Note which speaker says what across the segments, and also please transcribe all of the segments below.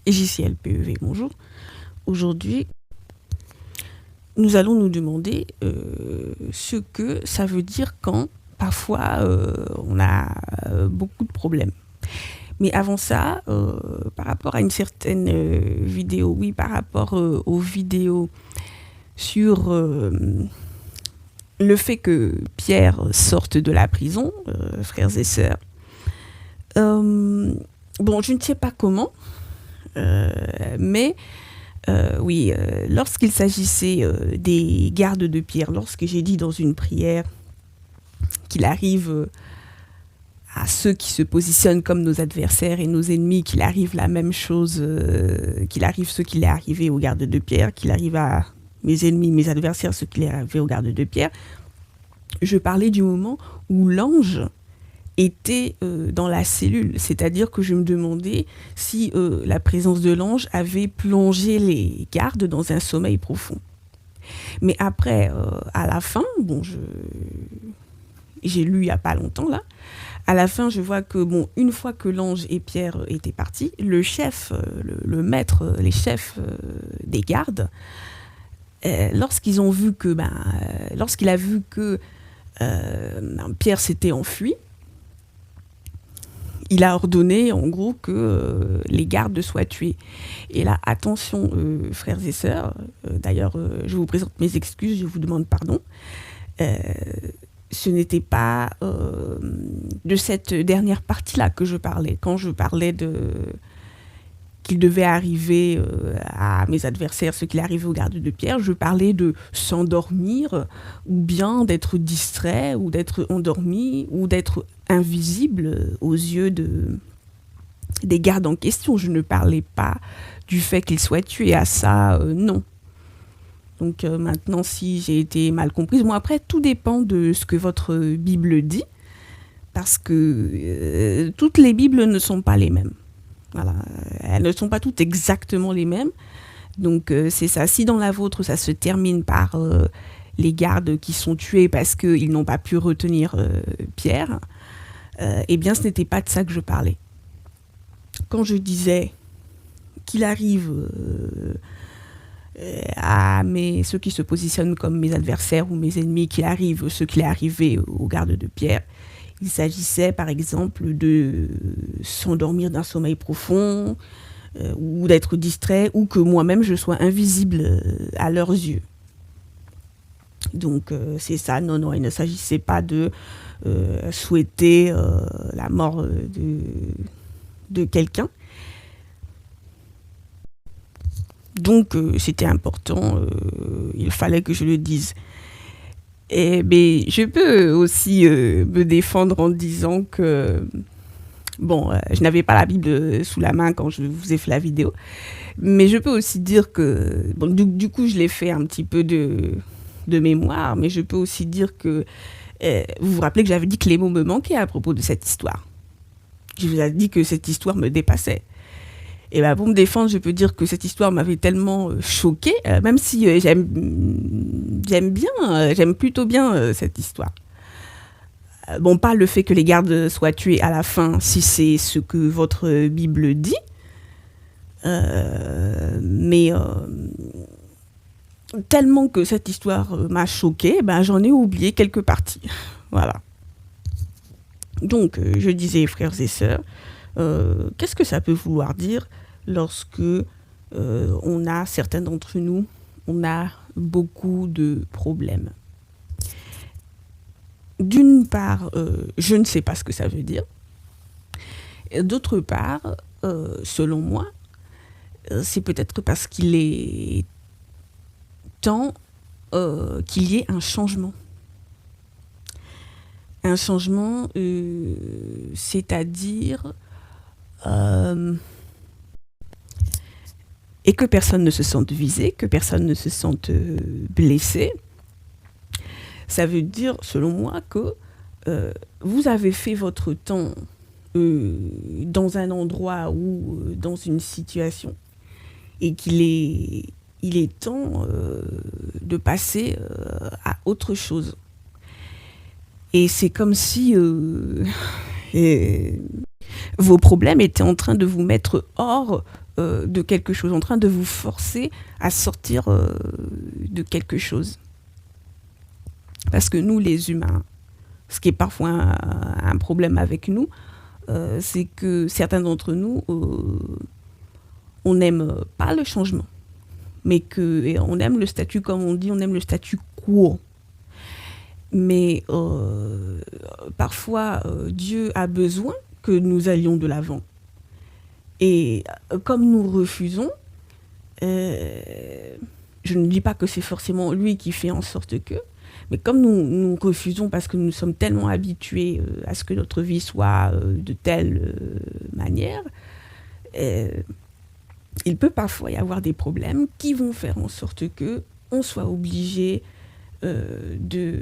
Speaker 1: JCLPEV, bonjour. Aujourd'hui, nous allons nous demander ce que ça veut dire quand parfois on a beaucoup de problèmes. Mais avant ça, par rapport à une certaine vidéo, oui, par rapport aux vidéos sur le fait que Pierre sorte de la prison, frères et sœurs, bon, je ne sais pas comment, mais oui, lorsqu'il s'agissait des gardes de Pierre, lorsque j'ai dit dans une prière qu'il arrive à ceux qui se positionnent comme nos adversaires et nos ennemis, qu'il arrive la même chose, qu'il arrive ce qui est arrivé aux gardes de Pierre, qu'il arrive à mes ennemis, mes adversaires, ce qui est arrivé aux gardes de Pierre, je parlais du moment où l'ange était dans la cellule, c'est-à-dire que je me demandais si la présence de l'ange avait plongé les gardes dans un sommeil profond. Mais après, à la fin, bon, j'ai lu il n'y a pas longtemps là, à la fin je vois que bon, une fois que l'ange et Pierre étaient partis, le chef, le maître, les chefs des gardes, lorsqu'ils ont vu que, lorsqu'il a vu que Pierre s'était enfui, il a ordonné en gros que les gardes soient tués. Et là, attention frères et sœurs, d'ailleurs je vous présente mes excuses, je vous demande pardon. Ce n'était pas de cette dernière partie-là que je parlais. Quand je parlais qu'il devait arriver à mes adversaires, ce qu'il est arrivé aux gardes de Pierre, je parlais de s'endormir, ou bien d'être distrait, ou d'être endormi, ou d'être invisible aux yeux des gardes en question. Je ne parlais pas du fait qu'ils soient tués. À ça, non. Donc maintenant, si j'ai été mal comprise, bon après, tout dépend de ce que votre Bible dit, parce que toutes les Bibles ne sont pas les mêmes. Voilà, elles ne sont pas toutes exactement les mêmes. Donc c'est ça. Si dans la vôtre, ça se termine par les gardes qui sont tués parce qu'ils n'ont pas pu retenir Pierre, eh bien ce n'était pas de ça que je parlais. Quand je disais qu'il arrive à ceux qui se positionnent comme mes adversaires ou mes ennemis, qu'il arrive ce qu'il est arrivé aux gardes de Pierre, il s'agissait par exemple de s'endormir d'un sommeil profond, ou d'être distrait, ou que moi-même je sois invisible à leurs yeux. Donc c'est ça, non, il ne s'agissait pas de souhaiter la mort de quelqu'un. Donc c'était important, il fallait que je le dise. Mais je peux aussi me défendre en disant que, bon, je n'avais pas la Bible sous la main quand je vous ai fait la vidéo, mais je peux aussi dire que, bon, du coup je l'ai fait un petit peu de mémoire, mais je peux aussi dire que, vous vous rappelez que j'avais dit que les mots me manquaient à propos de cette histoire. Je vous ai dit que cette histoire me dépassait. Et ben, pour me défendre, je peux dire que cette histoire m'avait tellement choquée, même si j'aime plutôt bien cette histoire. Bon, pas le fait que les gardes soient tués à la fin, si c'est ce que votre Bible dit, mais tellement que cette histoire m'a choquée, ben, j'en ai oublié quelques parties. Voilà. Donc, je disais, frères et sœurs, qu'est-ce que ça peut vouloir dire lorsque on a, certains d'entre nous, on a beaucoup de problèmes. D'une part, je ne sais pas ce que ça veut dire. D'autre part, selon moi, c'est peut-être parce qu'il est temps qu'il y ait un changement. Un changement, c'est-à-dire... et que personne ne se sente visé, que personne ne se sente blessé. Ça veut dire, selon moi, que vous avez fait votre temps dans un endroit ou dans une situation et qu'il est temps de passer à autre chose. Et c'est comme si... Vos problèmes étaient en train de vous mettre hors de quelque chose, en train de vous forcer à sortir de quelque chose. Parce que nous, les humains, ce qui est parfois un problème avec nous, c'est que certains d'entre nous, on n'aime pas le changement, mais on aime le statut, comme on dit, on aime le statu quo. Mais parfois, Dieu a besoin que nous allions de l'avant. Et comme nous refusons, je ne dis pas que c'est forcément lui qui fait en sorte que, mais comme nous refusons parce que nous sommes tellement habitués à ce que notre vie soit de telle manière, il peut parfois y avoir des problèmes qui vont faire en sorte que on soit obligé de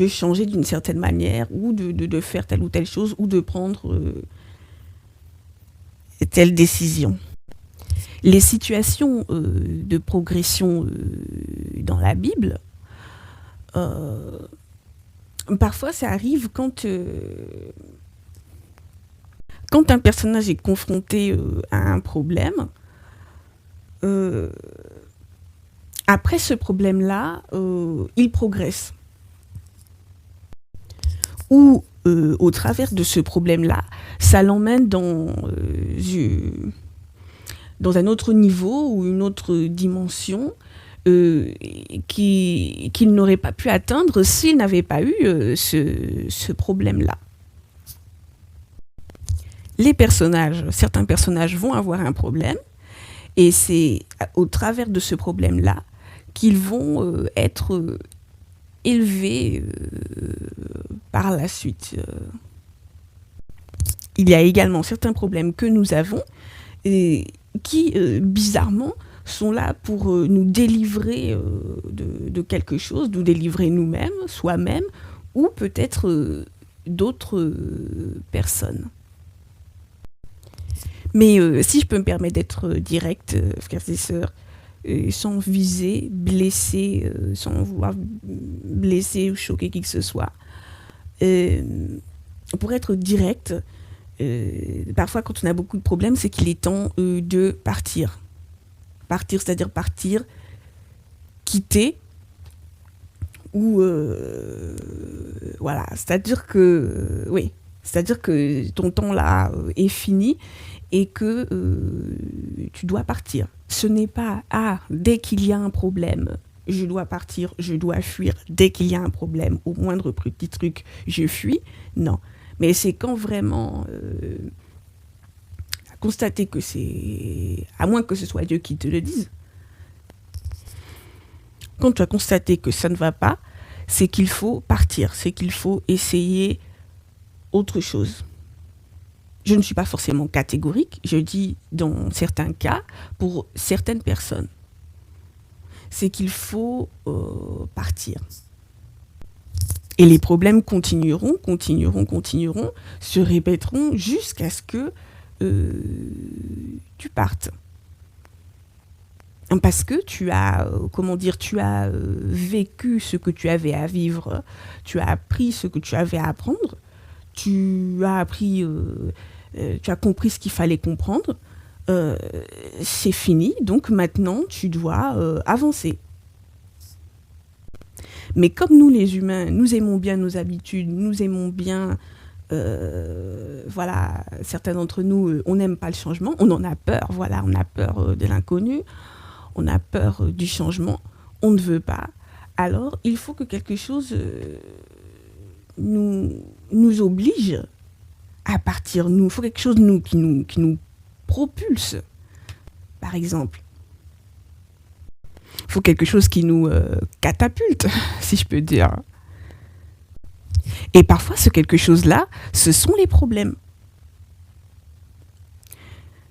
Speaker 1: changer d'une certaine manière ou de faire telle ou telle chose ou de prendre telle décision. Les situations de progression dans la Bible, parfois ça arrive quand un personnage est confronté à un problème. Après ce problème-là, il progresse. Ou au travers de ce problème-là, ça l'emmène dans un autre niveau ou une autre dimension qu'il n'aurait pas pu atteindre s'il n'avait pas eu ce problème-là. Certains personnages vont avoir un problème, et c'est au travers de ce problème-là qu'ils vont être élevés par la suite. Il y a également certains problèmes que nous avons et qui, bizarrement, sont là pour nous délivrer de quelque chose, nous délivrer nous-mêmes, soi-même, ou peut-être d'autres personnes. Mais si je peux me permettre d'être direct, frères et sœurs, sans viser, blesser, sans vouloir blesser ou choquer qui que ce soit, pour être direct, parfois quand on a beaucoup de problèmes, c'est qu'il est temps de partir. Partir, c'est-à-dire partir, quitter, ou voilà, c'est-à-dire que ton temps là est fini et que tu dois partir. Ce n'est pas dès qu'il y a un problème, je dois partir, je dois fuir. Dès qu'il y a un problème, au moindre petit truc, je fuis. Non, mais c'est quand vraiment constater que c'est, à moins que ce soit Dieu qui te le dise, quand tu as constaté que ça ne va pas, c'est qu'il faut partir, c'est qu'il faut essayer autre chose. Je ne suis pas forcément catégorique, je dis dans certains cas, pour certaines personnes, c'est qu'il faut partir. Et les problèmes continueront, se répéteront jusqu'à ce que tu partes. Parce que tu as vécu ce que tu avais à vivre, tu as appris ce que tu avais à apprendre, tu as compris ce qu'il fallait comprendre, c'est fini, donc maintenant tu dois avancer. Mais comme nous les humains, nous aimons bien nos habitudes, nous aimons bien, certains d'entre nous, on n'aime pas le changement, on en a peur, on a peur de l'inconnu, on a peur du changement, on ne veut pas. Alors il faut que quelque chose nous oblige à partir. Il faut quelque chose qui nous propulse, par exemple. Il faut quelque chose qui nous catapulte, si je peux dire. Et parfois, ce quelque chose-là, ce sont les problèmes.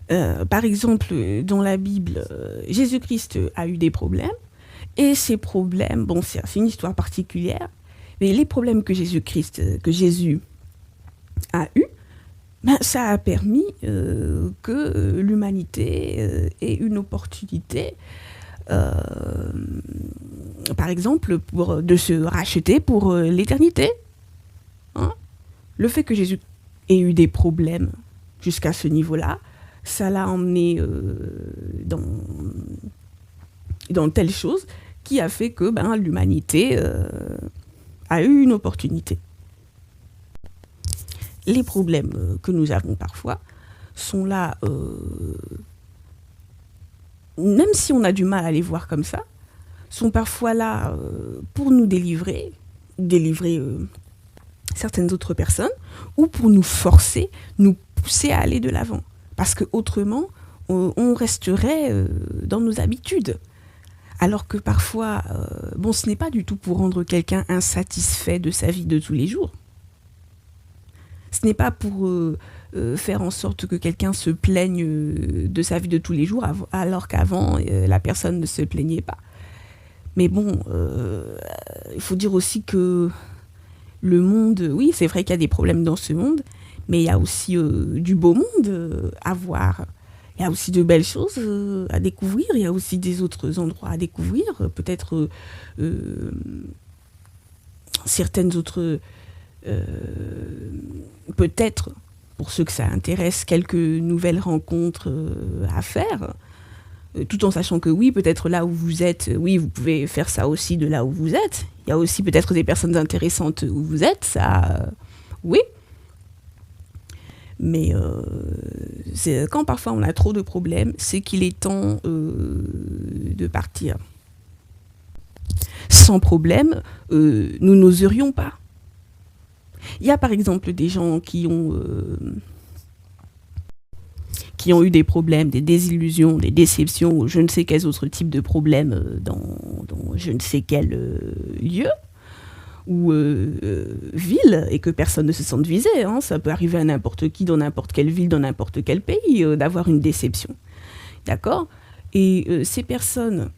Speaker 1: Par exemple, dans la Bible, Jésus-Christ a eu des problèmes. Et ces problèmes, c'est une histoire particulière, mais les problèmes que Jésus a eus, ça a permis que l'humanité ait une opportunité, par exemple, de se racheter pour l'éternité. Hein? Le fait que Jésus ait eu des problèmes jusqu'à ce niveau-là, ça l'a emmené dans telle chose qui a fait que l'humanité a eu une opportunité. Les problèmes que nous avons parfois sont là, même si on a du mal à les voir comme ça, sont parfois là pour nous délivrer certaines autres personnes, ou pour nous forcer, nous pousser à aller de l'avant. Parce qu'autrement, on resterait dans nos habitudes. Alors que parfois, ce n'est pas du tout pour rendre quelqu'un insatisfait de sa vie de tous les jours. Ce n'est pas pour faire en sorte que quelqu'un se plaigne de sa vie de tous les jours, alors qu'avant, la personne ne se plaignait pas. Mais bon, il faut dire aussi que le monde, oui, c'est vrai qu'il y a des problèmes dans ce monde, mais il y a aussi du beau monde à voir. Il y a aussi de belles choses à découvrir, il y a aussi des autres endroits à découvrir, peut-être certaines autres... peut-être, pour ceux que ça intéresse, quelques nouvelles rencontres à faire, tout en sachant que oui, peut-être là où vous êtes, oui, vous pouvez faire ça aussi de là où vous êtes. Il y a aussi peut-être des personnes intéressantes où vous êtes, ça, oui. Mais quand parfois on a trop de problèmes, c'est qu'il est temps de partir. Sans problème, nous n'oserions pas. Il y a par exemple des gens qui ont eu des problèmes, des désillusions, des déceptions, ou je ne sais quels autres types de problèmes dans je ne sais quel lieu ou ville, et que personne ne se sente visé. Hein. Ça peut arriver à n'importe qui, dans n'importe quelle ville, dans n'importe quel pays, d'avoir une déception. D'accord ? Et ces personnes,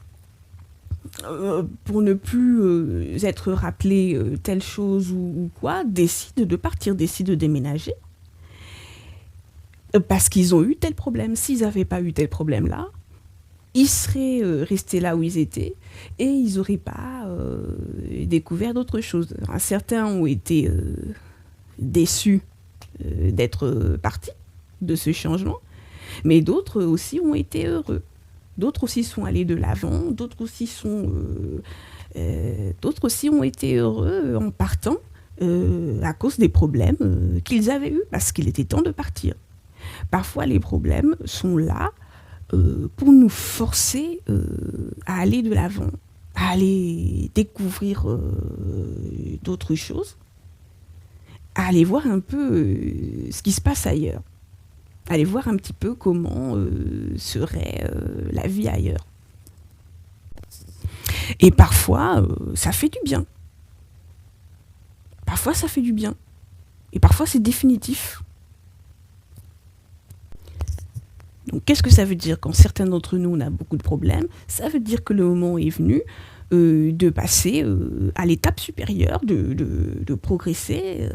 Speaker 1: pour ne plus être rappelées telle chose ou quoi, décident de partir, décident de déménager, parce qu'ils ont eu tel problème. S'ils n'avaient pas eu tel problème-là, ils seraient restés là où ils étaient et ils n'auraient pas découvert d'autres choses. Certains ont été déçus d'être partis de ce changement, mais d'autres aussi ont été heureux. D'autres aussi sont allés de l'avant, d'autres aussi ont été heureux en partant à cause des problèmes qu'ils avaient eus, parce qu'il était temps de partir. Parfois, les problèmes sont là pour nous forcer à aller de l'avant, à aller découvrir d'autres choses, à aller voir un peu ce qui se passe ailleurs, à aller voir un petit peu comment serait la vie ailleurs. Et parfois, ça fait du bien. Parfois, ça fait du bien. Et parfois, c'est définitif. Donc, qu'est-ce que ça veut dire quand certains d'entre nous, on a beaucoup de problèmes ? Ça veut dire que le moment est venu de passer à l'étape supérieure, de progresser,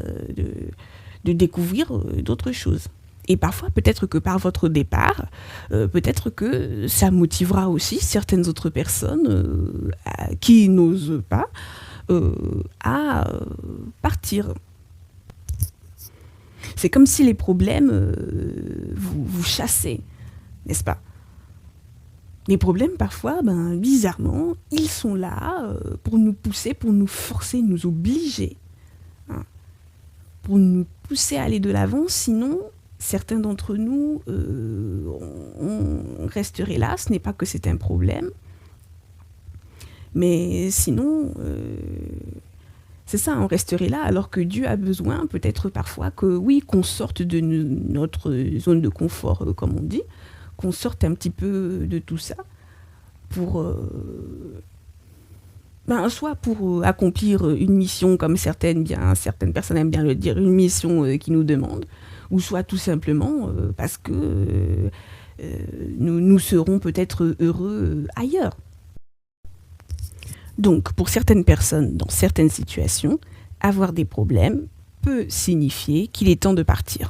Speaker 1: de découvrir d'autres choses. Et parfois, peut-être que par votre départ, peut-être que ça motivera aussi certaines autres personnes qui n'osent pas à partir. C'est comme si les problèmes vous chassaient, n'est-ce pas ? Les problèmes, parfois, bizarrement, ils sont là pour nous pousser, pour nous forcer, nous obliger, hein, pour nous pousser à aller de l'avant. Sinon, certains d'entre nous, on resterait là. Ce n'est pas que c'est un problème, mais sinon, c'est ça, on resterait là, alors que Dieu a besoin, peut-être parfois, qu'on sorte de notre zone de confort, comme on dit, qu'on sorte un petit peu de tout ça, pour soit pour accomplir une mission, comme certaines personnes aiment bien le dire, une mission qui nous demande, ou soit tout simplement parce que nous serons peut-être heureux ailleurs. Donc, pour certaines personnes, dans certaines situations, avoir des problèmes peut signifier qu'il est temps de partir.